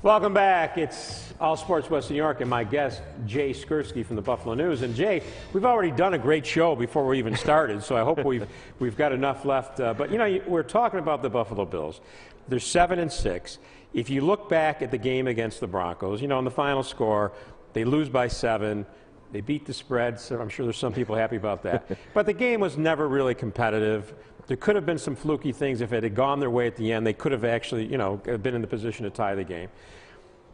Welcome back. It's All Sports West New York and my guest, Jay Skurski from the Buffalo News. And Jay, we've already done a great show before we even started, so I hope we've got enough left. But you know, we're talking about the Buffalo Bills. They're 7-6. If you look back at the game against the Broncos, you know, in the final score, they lose by 7. They beat the spread, so I'm sure there's some people happy about that. But the game was never really competitive. There could have been some fluky things. If it had gone their way at the end, they could have actually, you know, been in the position to tie the game.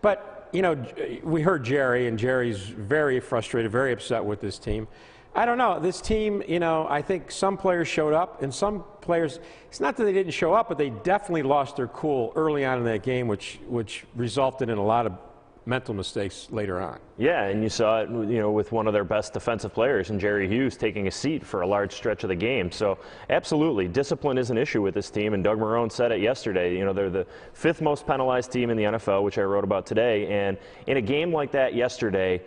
But, you know, we heard Jerry, and Jerry's very frustrated, very upset with this team. I don't know. This team, you know, I think some players showed up, and some players, it's not that they didn't show up, but they definitely lost their cool early on in that game, which resulted in a lot of mental mistakes later on. Yeah, and you saw it, you know, with one of their best defensive players, and Jerry Hughes, taking a seat for a large stretch of the game. So absolutely, discipline is an issue with this team, and Doug Marrone said it yesterday. You know, they're the 5th most penalized team in the NFL, which I wrote about today. And in a game like that yesterday,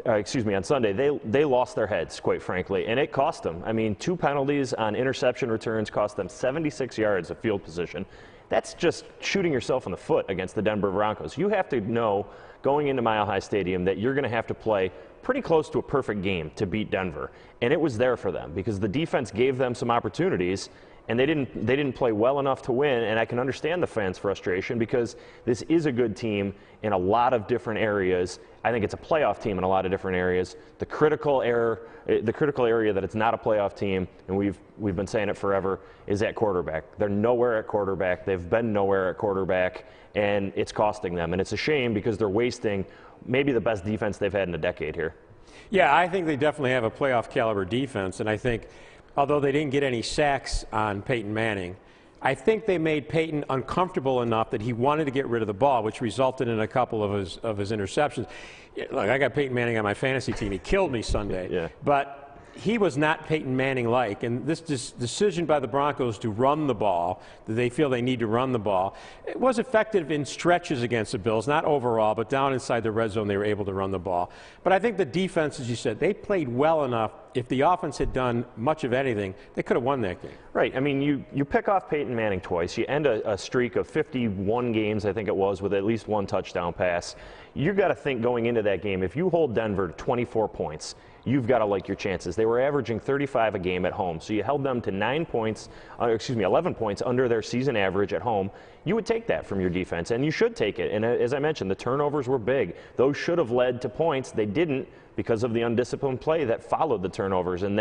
on Sunday, they lost their heads, quite frankly, and it cost them. I mean, 2 penalties on interception returns cost them 76 yards of field position. That's just shooting yourself in the foot against the Denver Broncos. You have to know going into Mile High Stadium that you're going to have to play pretty close to a perfect game to beat Denver. And it was there for them because the defense gave them some opportunities, and they didn't play well enough to win. And I can understand the fans' frustration because this is a good team in a lot of different areas. I think it's a playoff team in a lot of different areas. The critical area that it's not a playoff team, and we've been saying it forever, is at quarterback. They're nowhere at quarterback. They've been nowhere at quarterback, and it's costing them. And it's a shame because they're wasting maybe the best defense they've had in a decade here. Yeah, I think they definitely have a playoff caliber defense, and I think although they didn't get any sacks on Peyton Manning, I think they made Peyton uncomfortable enough that he wanted to get rid of the ball, which resulted in a couple of his interceptions. Look, I got Peyton Manning on my fantasy team. He killed me Sunday. Yeah. But he was not Peyton Manning-like, and this decision by the Broncos to run the ball, that they feel they need to run the ball, it was effective in stretches against the Bills, not overall, but down inside the red zone they were able to run the ball. But I think the defense, as you said, they played well enough. If the offense had done much of anything, they could have won that game. Right. I mean, you pick off Peyton Manning twice. You end a streak of 51 games, I think it was, with at least 1 touchdown pass. You've got to think going into that game, if you hold Denver to 24 points, you've got to like your chances. They were averaging 35 a game at home, so you held them to 11 points under their season average at home. You would take that from your defense, and you should take it. And as I mentioned, the turnovers were big. Those should have led to points. They didn't because of the undisciplined play that followed the turnovers, and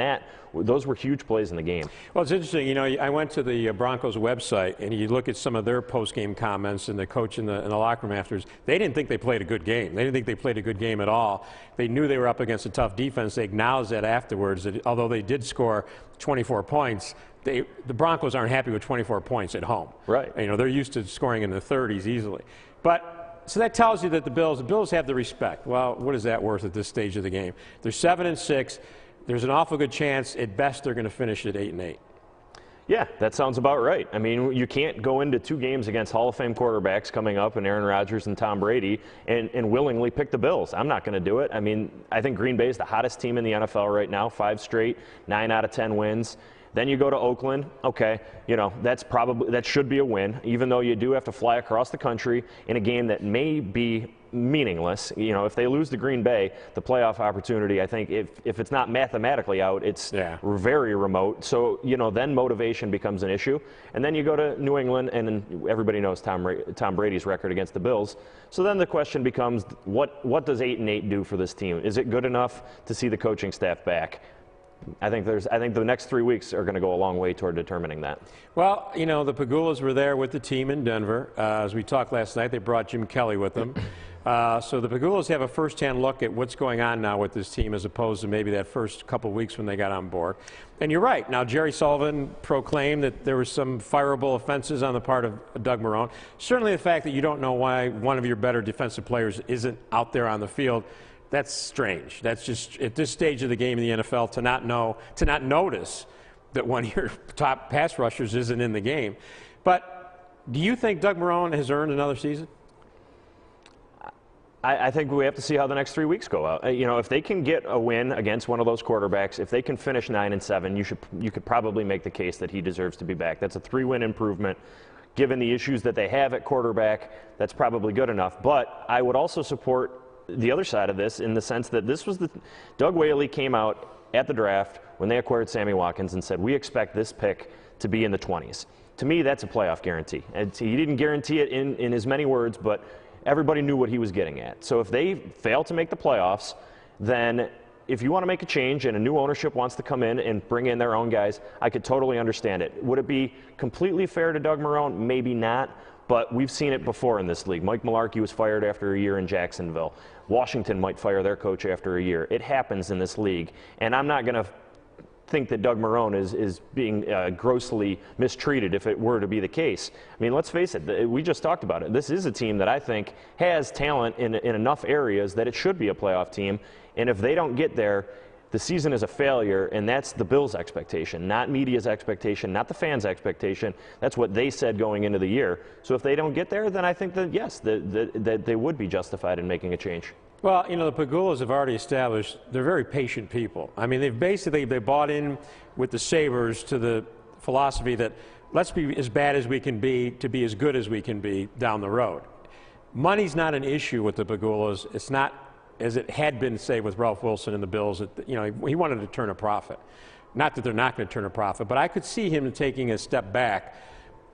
those were huge plays in the game. Well, it's interesting. You know, I went to the Broncos website, and you look at some of their post-game comments, and the coach in the locker room afterwards, they didn't think they played a good game. They didn't think they played a good game at all. They knew they were up against a tough defense. They acknowledged that afterwards, that although they did score 24 points, the Broncos aren't happy with 24 points at home. Right. You know, they're used to scoring in the 30s easily. But so that tells you that the Bills have the respect. Well, what is that worth at this stage of the game? They're 7-6. There's an awful good chance, at best, they're going to finish at 8-8. Yeah, that sounds about right. I mean, you can't go into 2 games against Hall of Fame quarterbacks coming up, and Aaron Rodgers and Tom Brady, and willingly pick the Bills. I'm not going to do it. I mean, I think Green Bay is the hottest team in the NFL right now, 5 straight, 9 out of 10 wins. Then you go to Oakland. Okay, you know, that should be a win, even though you do have to fly across the country in a game that may be meaningless. You know, if they lose to Green Bay, the playoff opportunity, I think, if it's not mathematically out, it's very remote. So, you know, then motivation becomes an issue. And then you go to New England, and everybody knows Tom Brady's record against the Bills. So then the question becomes, what does 8-8 do for this team? Is it good enough to see the coaching staff back? I think the next 3 weeks are going to go a long way toward determining that. Well, you know, the Pagulas were there with the team in Denver. As we talked last night, they brought Jim Kelly with them. So the Pagulas have a first-hand look at what's going on now with this team as opposed to maybe that first couple weeks when they got on board. And you're right. Now, Jerry Sullivan proclaimed that there were some fireable offenses on the part of Doug Marrone. Certainly the fact that you don't know why one of your better defensive players isn't out there on the field, that's strange. That's just, at this stage of the game in the NFL, to not notice that one of your top pass rushers isn't in the game. But do you think Doug Marrone has earned another season? I think we have to see how the next 3 weeks go out. You know, if they can get a win against one of those quarterbacks, if they can finish 9-7, you could probably make the case that he deserves to be back. That's a 3-win improvement. given the issues that they have at quarterback, that's probably good enough. But I would also support the other side of this in the sense that Doug Whaley came out at the draft when they acquired Sammy Watkins and said, we expect this pick to be in the 20s. To me, that's a playoff guarantee. And he didn't guarantee it in as many words, but everybody knew what he was getting at. So if they fail to make the playoffs, then if you want to make a change and a new ownership wants to come in and bring in their own guys, I could totally understand it. Would it be completely fair to Doug Marrone? Maybe not, but we've seen it before in this league. Mike Mularkey was fired after a year in Jacksonville. Washington might fire their coach after a year. It happens in this league, and I'm not going to think that Doug Marrone is being grossly mistreated if it were to be the case. I mean, let's face it, we just talked about it. This is a team that I think has talent in enough areas that it should be a playoff team, and if they don't get there, the season is a failure, and that's the Bills' expectation, not media's expectation, not the fans' expectation. That's what they said going into the year. So if they don't get there, then I think that, yes, that they would be justified in making a change. Well, you know, the Pegulas have already established they're very patient people. I mean, they bought in with the Sabres to the philosophy that let's be as bad as we can be to be as good as we can be down the road. Money's not an issue with the Pegulas. It's not as it had been, say, with Ralph Wilson and the Bills. You know, he wanted to turn a profit. Not that they're not going to turn a profit, but I could see him taking a step back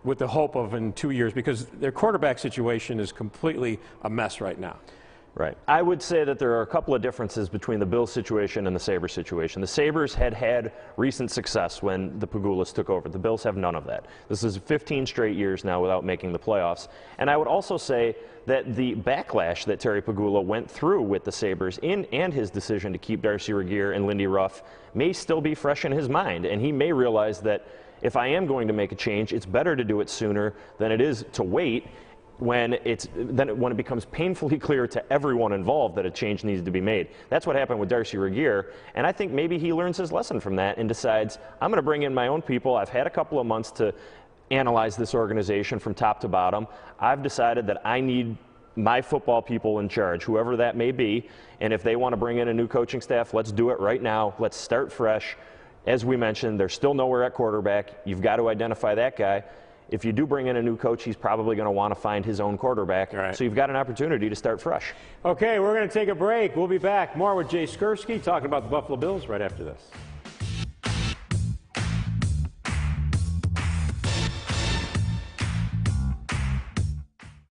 with the hope of in 2 years, because their quarterback situation is completely a mess right now. Right. I would say that there are a couple of differences between the Bills situation and the Sabres situation. The Sabres had recent success when the Pegulas took over. The Bills have none of that. This is 15 straight years now without making the playoffs. And I would also say that the backlash that Terry Pegula went through with the Sabres and his decision to keep Darcy Regier and Lindy Ruff may still be fresh in his mind. And he may realize that if I am going to make a change, it's better to do it sooner than it is to wait when it becomes painfully clear to everyone involved that a change needs to be made. That's what happened with Darcy Regier, and I think maybe he learns his lesson from that and decides, I'm going to bring in my own people. I've had a couple of months to analyze this organization from top to bottom. I've decided that I need my football people in charge, whoever that may be, and if they want to bring in a new coaching staff, let's do it right now. Let's start fresh. As we mentioned, they're still nowhere at quarterback. You've got to identify that guy. If you do bring in a new coach, he's probably going to want to find his own quarterback. Right. So you've got an opportunity to start fresh. Okay, we're going to take a break. We'll be back more with Jay Skurski talking about the Buffalo Bills right after this.